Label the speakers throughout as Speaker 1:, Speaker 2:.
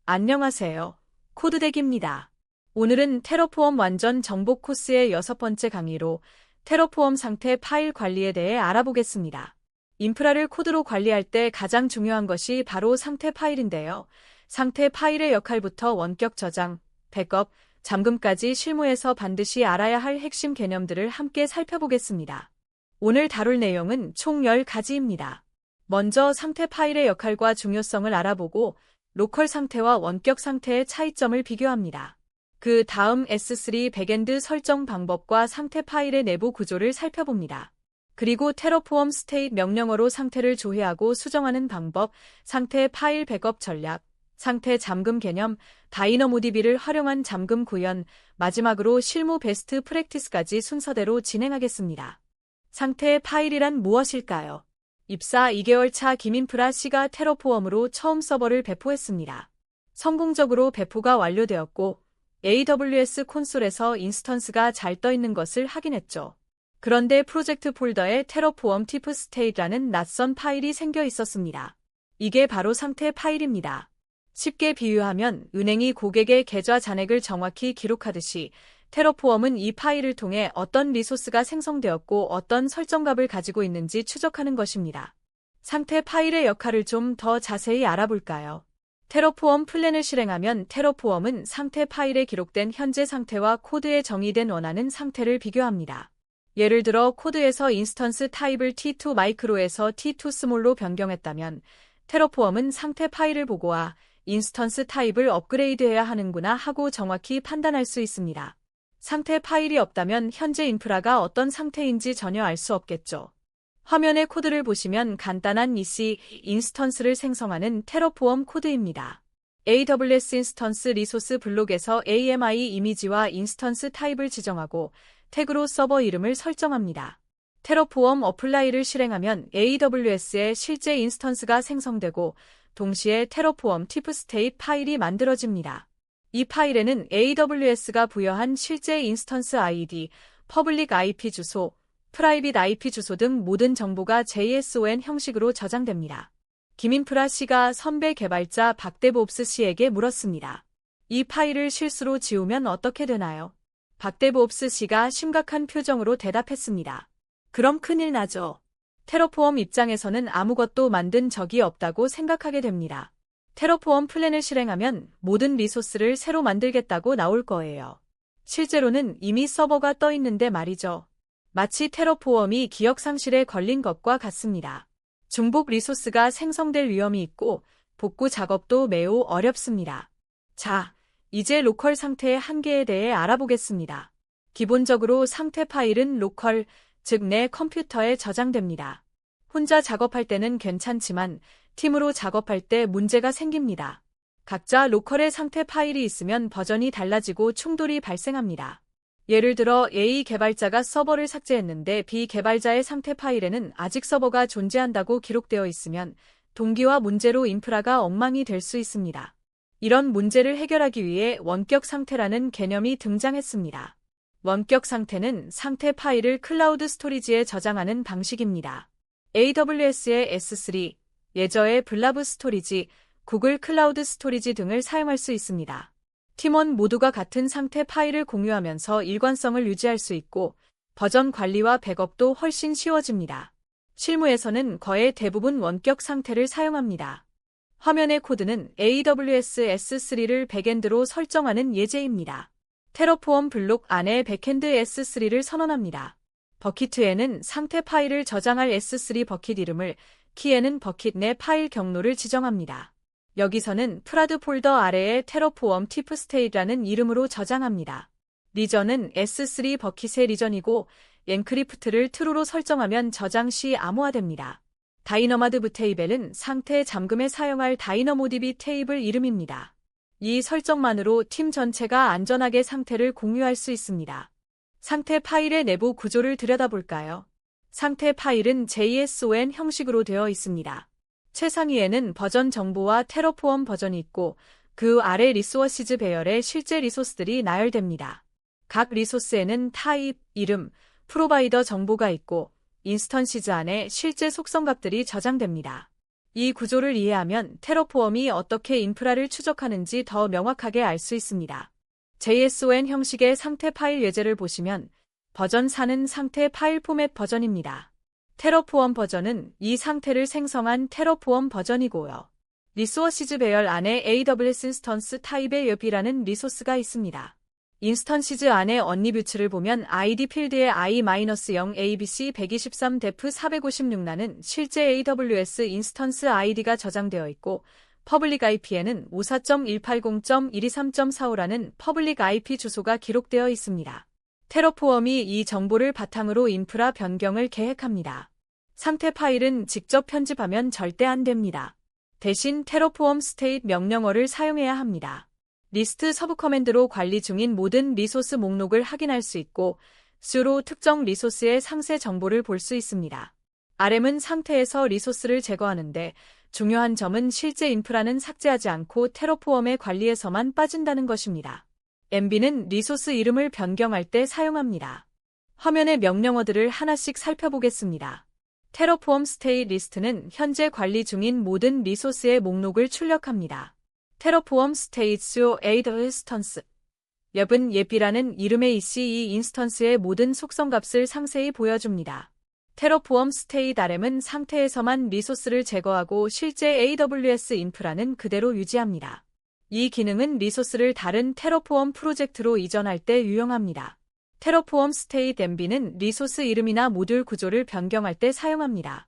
Speaker 1: 안녕하세요. 코드덱입니다. 오늘은 테러포엄 완전 정복 코스의 6번째 강의로 테러포엄 상태 파일 관리에 대해 알아보겠습니다. 인프라를 코드로 관리할 때 가장 중요한 것이 바로 상태 파일인데요. 상태 파일의 역할부터 원격 저장, 백업, 잠금까지 실무에서 반드시 알아야 할 핵심 개념들을 함께 살펴보겠습니다. 오늘 다룰 내용은 총 10가지입니다. 먼저 상태 파일의 역할과 중요성을 알아보고 로컬 상태와 원격 상태의 차이점을 비교합니다. 그 다음 S3 백엔드 설정 방법과 상태 파일의 내부 구조를 살펴봅니다. 그리고 테러포엄 스테이트 명령어로 상태를 조회하고 수정하는 방법, 상태 파일 백업 전략, 상태 잠금 개념, 다이너모디비를 활용한 잠금 구현, 마지막으로 실무 베스트 프랙티스까지 순서대로 진행하겠습니다. 상태 파일이란 무엇일까요? 입사 2개월 차 김인프라 씨가 테러포엄으로 처음 서버를 배포했습니다. 성공적으로 배포가 완료되었고 AWS 콘솔에서 인스턴스가 잘 떠 있는 것을 확인했죠. 그런데 프로젝트 폴더에 테러포엄 티프 스테이트라는 낯선 파일이 생겨 있었습니다. 이게 바로 상태 파일입니다. 쉽게 비유하면 은행이 고객의 계좌 잔액을 정확히 기록하듯이 테러포엄은 이 파일을 통해 어떤 리소스가 생성되었고 어떤 설정값을 가지고 있는지 추적하는 것입니다. 상태 파일의 역할을 좀 더 자세히 알아볼까요? 테러포엄 플랜을 실행하면 테러포엄은 상태 파일에 기록된 현재 상태와 코드에 정의된 원하는 상태를 비교합니다. 예를 들어 코드에서 인스턴스 타입을 T2 마이크로에서 T2 스몰로 변경했다면 테러포엄은 상태 파일을 보고 인스턴스 타입을 업그레이드해야 하는구나 하고 정확히 판단할 수 있습니다. 상태 파일이 없다면 현재 인프라가 어떤 상태인지 전혀 알 수 없겠죠. 화면의 코드를 보시면 간단한 EC, 인스턴스를 생성하는 테러포엄 코드입니다. AWS 인스턴스 리소스 블록에서 AMI 이미지와 인스턴스 타입을 지정하고 태그로 서버 이름을 설정합니다. 테러포엄 어플라이를 실행하면 AWS의 실제 인스턴스가 생성되고 동시에 테러포엄 티프 스테이트 파일이 만들어집니다. 이 파일에는 AWS가 부여한 실제 인스턴스 ID, 퍼블릭 IP 주소, 프라이빗 IP 주소 등 모든 정보가 JSON 형식으로 저장됩니다. 김인프라 씨가 선배 개발자 박데브옵스 씨에게 물었습니다. 이 파일을 실수로 지우면 어떻게 되나요? 박데브옵스 씨가 심각한 표정으로 대답했습니다. 그럼 큰일 나죠. 테러포엄 입장에서는 아무것도 만든 적이 없다고 생각하게 됩니다. 테러포엄 플랜을 실행하면 모든 리소스를 새로 만들겠다고 나올 거예요. 실제로는 이미 서버가 떠 있는데 말이죠. 마치 테러포엄이 기억 상실에 걸린 것과 같습니다. 중복 리소스가 생성될 위험이 있고 복구 작업도 매우 어렵습니다. 자, 이제 로컬 상태의 한계에 대해 알아보겠습니다. 기본적으로 상태 파일은 로컬, 즉 내 컴퓨터에 저장됩니다. 혼자 작업할 때는 괜찮지만 팀으로 작업할 때 문제가 생깁니다. 각자 로컬의 상태 파일이 있으면 버전이 달라지고 충돌이 발생합니다. 예를 들어 A 개발자가 서버를 삭제했는데 B 개발자의 상태 파일에는 아직 서버가 존재한다고 기록되어 있으면 동기화 문제로 인프라가 엉망이 될 수 있습니다. 이런 문제를 해결하기 위해 원격 상태라는 개념이 등장했습니다. 원격 상태는 상태 파일을 클라우드 스토리지에 저장하는 방식입니다. AWS의 S3, 예저의 블라브 스토리지, 구글 클라우드 스토리지 등을 사용할 수 있습니다. 팀원 모두가 같은 상태 파일을 공유하면서 일관성을 유지할 수 있고 버전 관리와 백업도 훨씬 쉬워집니다. 실무에서는 거의 대부분 원격 상태를 사용합니다. 화면의 코드는 AWS S3를 백엔드로 설정하는 예제입니다. 테러포엄 블록 안에 백엔드 S3를 선언합니다. 버킷에는 상태 파일을 저장할 S3 버킷 이름을, 키에는 버킷 내 파일 경로를 지정합니다. 여기서는 프라드 폴더 아래에 테러포엄 티프 스테이트라는 이름으로 저장합니다. 리전은 S3 버킷의 리전이고 엔크리프트를 true로 설정하면 저장 시 암호화됩니다. 다이너마드 테이블은 상태 잠금에 사용할 다이너모디비 테이블 이름입니다. 이 설정만으로 팀 전체가 안전하게 상태를 공유할 수 있습니다. 상태 파일의 내부 구조를 들여다볼까요? 상태 파일은 JSON 형식으로 되어 있습니다. 최상위에는 버전 정보와 테러포엄 버전이 있고 그 아래 리소시즈 배열의 실제 리소스들이 나열됩니다. 각 리소스에는 타입, 이름, 프로바이더 정보가 있고 인스턴시즈 안에 실제 속성값들이 저장됩니다. 이 구조를 이해하면 테러포엄이 어떻게 인프라를 추적하는지 더 명확하게 알 수 있습니다. JSON 형식의 상태 파일 예제를 보시면 버전 4는 상태 파일 포맷 버전입니다. 테러포엄 버전은 이 상태를 생성한 테러포엄 버전이고요. 리소시즈 배열 안에 AWS 인스턴스 타입의 여비라는 리소스가 있습니다. 인스턴시즈 안에 언리뷰츠를 보면 ID 필드의 I-0 ABC 123 def 456라는 실제 AWS 인스턴스 아이디가 저장되어 있고 퍼블릭 IP에는 54.180.123.45라는 퍼블릭 IP 주소가 기록되어 있습니다. 테러포엄이 이 정보를 바탕으로 인프라 변경을 계획합니다. 상태 파일은 직접 편집하면 절대 안 됩니다. 대신 테러포엄 스테이트 명령어를 사용해야 합니다. 리스트 서브 커맨드로 관리 중인 모든 리소스 목록을 확인할 수 있고 su로 특정 리소스의 상세 정보를 볼 수 있습니다. RM은 상태에서 리소스를 제거하는데 중요한 점은 실제 인프라는 삭제하지 않고 테러포엄의 관리에서만 빠진다는 것입니다. MB는 리소스 이름을 변경할 때 사용합니다. 화면의 명령어들을 하나씩 살펴보겠습니다. 테러포엄 스테이트 리스트는 현재 관리 중인 모든 리소스의 목록을 출력합니다. 테러포엄 스테이트 AWS 엽은 예비라는 이름의 EC2 인스턴스의 모든 속성값을 상세히 보여줍니다. 테러포엄 스테이트 RM은 상태에서만 리소스를 제거하고 실제 AWS 인프라는 그대로 유지합니다. 이 기능은 리소스를 다른 테러포엄 프로젝트로 이전할 때 유용합니다. 테러포엄 스테이트 MB는 리소스 이름이나 모듈 구조를 변경할 때 사용합니다.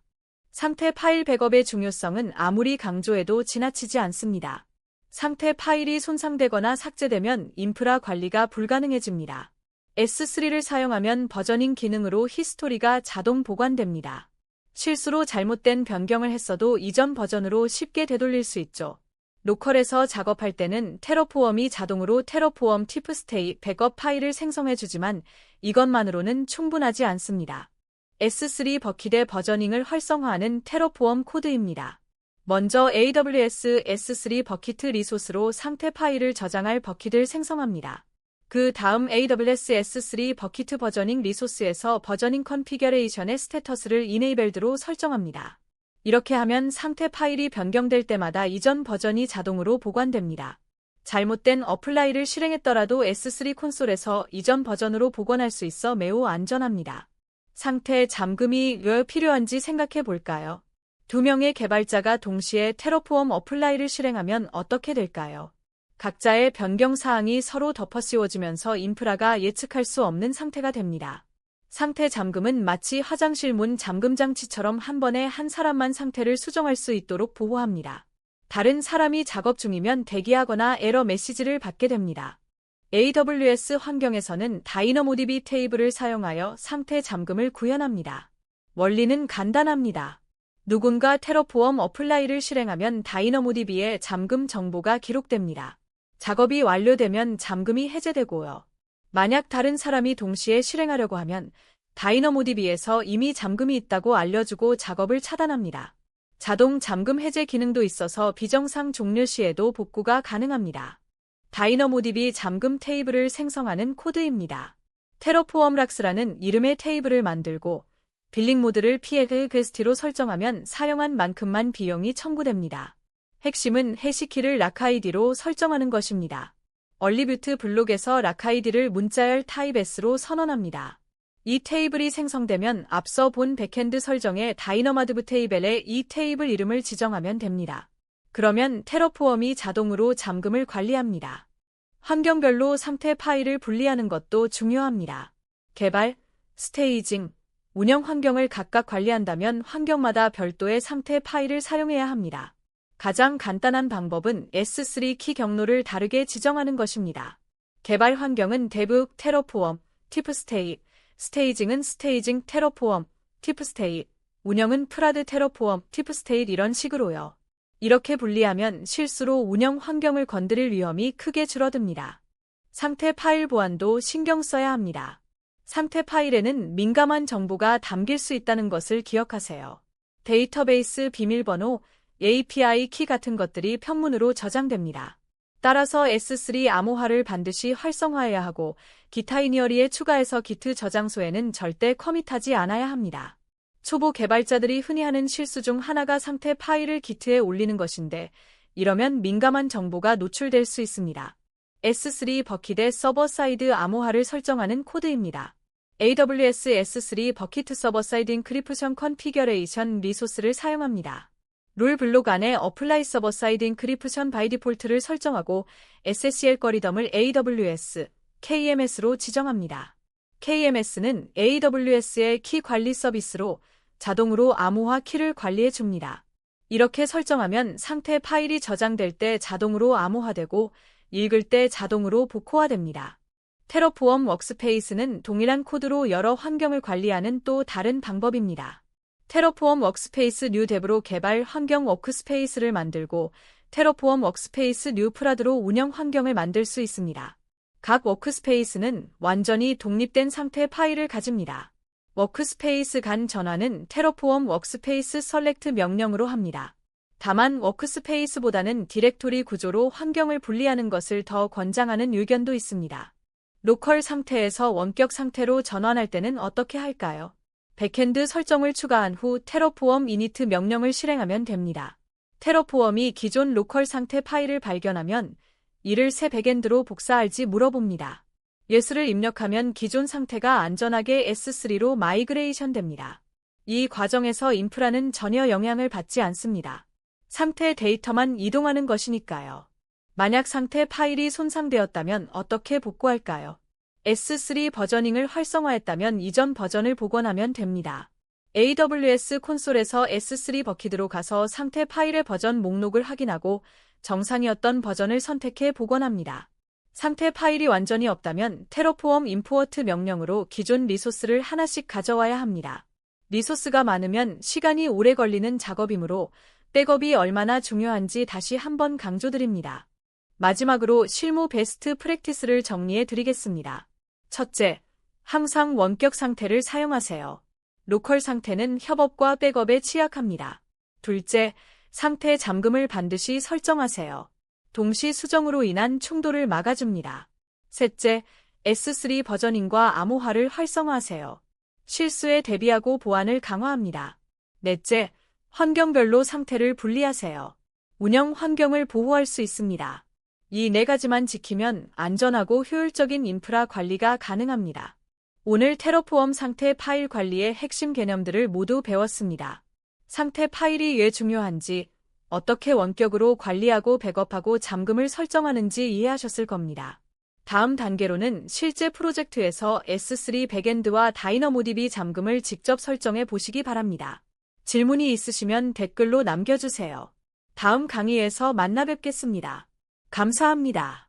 Speaker 1: 상태 파일 백업의 중요성은 아무리 강조해도 지나치지 않습니다. 상태 파일이 손상되거나 삭제되면 인프라 관리가 불가능해집니다. S3를 사용하면 버저닝 기능으로 히스토리가 자동 보관됩니다. 실수로 잘못된 변경을 했어도 이전 버전으로 쉽게 되돌릴 수 있죠. 로컬에서 작업할 때는 테러포엄이 자동으로 테러포엄 티프스테이 백업 파일을 생성해주지만 이것만으로는 충분하지 않습니다. S3 버킷의 버저닝을 활성화하는 테러포엄 코드입니다. 먼저 AWS S3 버킷 리소스로 상태 파일을 저장할 버킷을 생성합니다. 그 다음 AWS S3 버킷 버저닝 리소스에서 버저닝 컨피겨레이션의 스테터스를 이네이블드로 설정합니다. 이렇게 하면 상태 파일이 변경될 때마다 이전 버전이 자동으로 보관됩니다. 잘못된 어플라이를 실행했더라도 S3 콘솔에서 이전 버전으로 복원할 수 있어 매우 안전합니다. 상태 잠금이 왜 필요한지 생각해 볼까요? 두 명의 개발자가 동시에 테러포엄 어플라이를 실행하면 어떻게 될까요? 각자의 변경 사항이 서로 덮어씌워지면서 인프라가 예측할 수 없는 상태가 됩니다. 상태 잠금은 마치 화장실 문 잠금 장치처럼 한 번에 한 사람만 상태를 수정할 수 있도록 보호합니다. 다른 사람이 작업 중이면 대기하거나 에러 메시지를 받게 됩니다. AWS 환경에서는 다이너모디비 테이블을 사용하여 상태 잠금을 구현합니다. 원리는 간단합니다. 누군가 테러포엄 어플라이를 실행하면 다이너모디비에 잠금 정보가 기록됩니다. 작업이 완료되면 잠금이 해제되고요. 만약 다른 사람이 동시에 실행하려고 하면 다이너모디비에서 이미 잠금이 있다고 알려주고 작업을 차단합니다. 자동 잠금 해제 기능도 있어서 비정상 종료 시에도 복구가 가능합니다. 다이너모디비 잠금 테이블을 생성하는 코드입니다. 테러포엄 락스라는 이름의 테이블을 만들고 빌링 모드를 PLQST로 설정하면 사용한 만큼만 비용이 청구됩니다. 핵심은 해시키를 락아이디로 설정하는 것입니다. 얼리뷰트 블록에서 락아이디를 문자열 타입 S로 선언합니다. 이 테이블이 생성되면 앞서 본 백핸드 설정에 다이너마드브 테이블에 이 테이블 이름을 지정하면 됩니다. 그러면 테러포엄이 자동으로 잠금을 관리합니다. 환경별로 상태 파일을 분리하는 것도 중요합니다. 개발, 스테이징, 운영 환경을 각각 관리한다면 환경마다 별도의 상태 파일을 사용해야 합니다. 가장 간단한 방법은 S3 키 경로를 다르게 지정하는 것입니다. 개발 환경은 데브, 테러포엄, 티프스테이, 스테이징은 스테이징, 테러포엄, 티프스테이, 운영은 프라드, 테러포엄, 티프스테이 이런 식으로요. 이렇게 분리하면 실수로 운영 환경을 건드릴 위험이 크게 줄어듭니다. 상태 파일 보안도 신경 써야 합니다. 상태 파일에는 민감한 정보가 담길 수 있다는 것을 기억하세요. 데이터베이스 비밀번호, API 키 같은 것들이 평문으로 저장됩니다. 따라서 S3 암호화를 반드시 활성화해야 하고 기타 이니어리에 추가해서 기트 저장소에는 절대 커밋하지 않아야 합니다. 초보 개발자들이 흔히 하는 실수 중 하나가 상태 파일을 기트에 올리는 것인데, 이러면 민감한 정보가 노출될 수 있습니다. S3 버킷의 서버 사이드 암호화를 설정하는 코드입니다. AWS S3 버킷 서버 사이드 인크리프션 컨피겨레이션 리소스를 사용합니다. 룰 블록 안에 어플라이 서버 사이드 인크리프션 바이 디폴트를 설정하고 SSL 거리덤을 AWS, KMS로 지정합니다. KMS는 AWS의 키 관리 서비스로 자동으로 암호화 키를 관리해 줍니다. 이렇게 설정하면 상태 파일이 저장될 때 자동으로 암호화되고 읽을 때 자동으로 복호화됩니다. 테러포엄 워크스페이스는 동일한 코드로 여러 환경을 관리하는 또 다른 방법입니다. 테러포엄 워크스페이스 뉴 뎁으로 개발 환경 워크스페이스를 만들고 테러포엄 워크스페이스 뉴 프라드로 운영 환경을 만들 수 있습니다. 각 워크스페이스는 완전히 독립된 상태 파일을 가집니다. 워크스페이스 간 전환은 테러포엄 워크스페이스 셀렉트 명령으로 합니다. 다만 워크스페이스보다는 디렉토리 구조로 환경을 분리하는 것을 더 권장하는 의견도 있습니다. 로컬 상태에서 원격 상태로 전환할 때는 어떻게 할까요? 백엔드 설정을 추가한 후 테러포엄 이니트 명령을 실행하면 됩니다. 테러포엄이 기존 로컬 상태 파일을 발견하면 이를 새 백엔드로 복사할지 물어봅니다. 예스를 입력하면 기존 상태가 안전하게 S3로 마이그레이션 됩니다. 이 과정에서 인프라는 전혀 영향을 받지 않습니다. 상태 데이터만 이동하는 것이니까요. 만약 상태 파일이 손상되었다면 어떻게 복구할까요? S3 버저닝을 활성화했다면 이전 버전을 복원하면 됩니다. AWS 콘솔에서 S3 버킷으로 가서 상태 파일의 버전 목록을 확인하고 정상이었던 버전을 선택해 복원합니다. 상태 파일이 완전히 없다면 테러포엄 임포어트 명령으로 기존 리소스를 하나씩 가져와야 합니다. 리소스가 많으면 시간이 오래 걸리는 작업이므로 백업이 얼마나 중요한지 다시 한번 강조드립니다. 마지막으로 실무 베스트 프랙티스를 정리해 드리겠습니다. 첫째, 항상 원격 상태를 사용하세요. 로컬 상태는 협업과 백업에 취약합니다. 둘째, 상태 잠금을 반드시 설정하세요. 동시 수정으로 인한 충돌을 막아줍니다. 셋째, S3 버저닝과 암호화를 활성화하세요. 실수에 대비하고 보안을 강화합니다. 넷째, 환경별로 상태를 분리하세요. 운영 환경을 보호할 수 있습니다. 이 네 가지만 지키면 안전하고 효율적인 인프라 관리가 가능합니다. 오늘 테러포엄 상태 파일 관리의 핵심 개념들을 모두 배웠습니다. 상태 파일이 왜 중요한지, 어떻게 원격으로 관리하고 백업하고 잠금을 설정하는지 이해하셨을 겁니다. 다음 단계로는 실제 프로젝트에서 S3 백엔드와 다이너모디비 잠금을 직접 설정해 보시기 바랍니다. 질문이 있으시면 댓글로 남겨주세요. 다음 강의에서 만나 뵙겠습니다. 감사합니다.